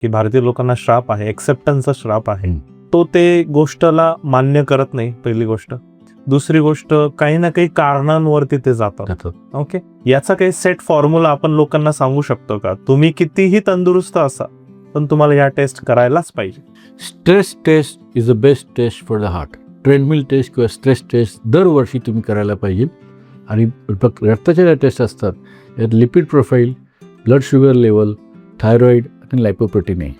की भारतीय लोकांना श्राप आहे, एक्सेप्टन्सचा श्राप आहे, तो ते गोष्टला मान्य करत नाही. पहिली गोष्ट. दुसरी गोष्ट, काही ना काही कारणांवरती ते जातात. ओके, याचा काही सेट फॉर्म्युला आपण लोकांना सांगू शकतो का? तुम्ही कितीही तंदुरुस्त असा पण तुम्हाला या टेस्ट करायलाच पाहिजे. Stress test is the best test for the heart. Treadmill test किंवा स्ट्रेस टेस्ट दरवर्षी तुम्ही करायला पाहिजे. आणि रक्ताच्या ज्या टेस्ट असतात यात lipid profile, blood sugar level, thyroid आणि लायपोप्रोटीन आहे.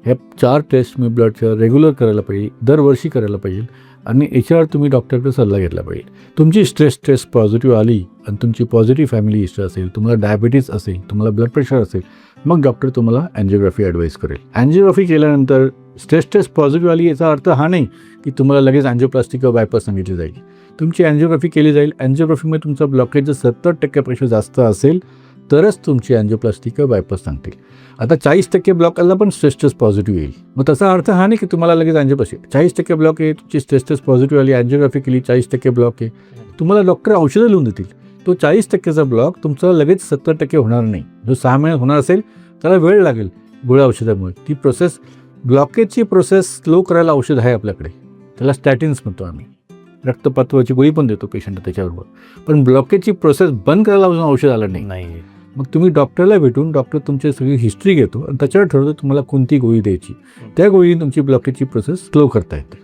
ह्या 4 टेस्ट मी ब्लडच्या रेग्युलर करायला पाहिजे, दरवर्षी करायला पाहिजे. आणि याच्यावर तुम्ही डॉक्टरकडे सल्ला घेतला पाहिजे. तुमची स्ट्रेस टेस्ट पॉझिटिव्ह आली आणि तुमची पॉझिटिव्ह फॅमिली हिस्ट्री असेल, तुम्हाला डायबिटीज असेल, तुम्हाला ब्लड प्रेशर असेल, मग डॉक्टर तुम्हाला अँजिओग्राफी ॲडवाईस करेल. अँजिओग्राफी केल्यानंतर स्ट्रेस टेस्ट पॉझिटिव्ह आली याचा अर्थ हा नाही की तुम्हाला लगेच अँजिओप्लास्टी किंवा बायपास सांगितली जाईल. तुमची अँजिओग्राफी केली जाईल. अँजिओग्राफीमध्ये तुमचा ब्लॉकेज जर 70% जास्त असेल तरच तुमची अँजिओप्लास्टी किंवा बायपास सांगतील. आता 40% ब्लॉक आला पण स्ट्रेस टेस्ट पॉझिटिव्ह येईल. मग तसा अर्थ हा नाही की तुम्हाला लगेच अँजिओप्लास्टी. 40% ब्लॉक आहे, तुमची स्ट्रेस टेस्ट पॉझिटिव्ह आली, अँजिओग्राफी केली, 40% ब्लॉक आहे, तुम्हाला डॉक्टर औषधं लिहून देतील. तो 40%चा ब्लॉक तुमचा लगेच 70% होणार नाही. जो 6 महिन्यात होणार असेल त्याला वेळ लागेल गोळ्या औषधामुळे. ती प्रोसेस, ब्लॉकेजची प्रोसेस स्लो करायला औषध आहे आपल्याकडे, त्याला स्टॅटिन्स म्हणतो आम्ही. रक्तपातळीची गोळी पण देतो पेशंटला त्याच्याबरोबर. पण ब्लॉकेजची प्रोसेस बंद करायला अजून औषध आलं नाही. मग तुम्ही डॉक्टरला भेटून डॉक्टर तुमची सगळी हिस्ट्री घेतो आणि त्याच्यावर ठरवतो तुम्हाला कोणती गोळी द्यायची. त्या गोळीने तुमची ब्लॉकेजची प्रोसेस स्लो करता येते.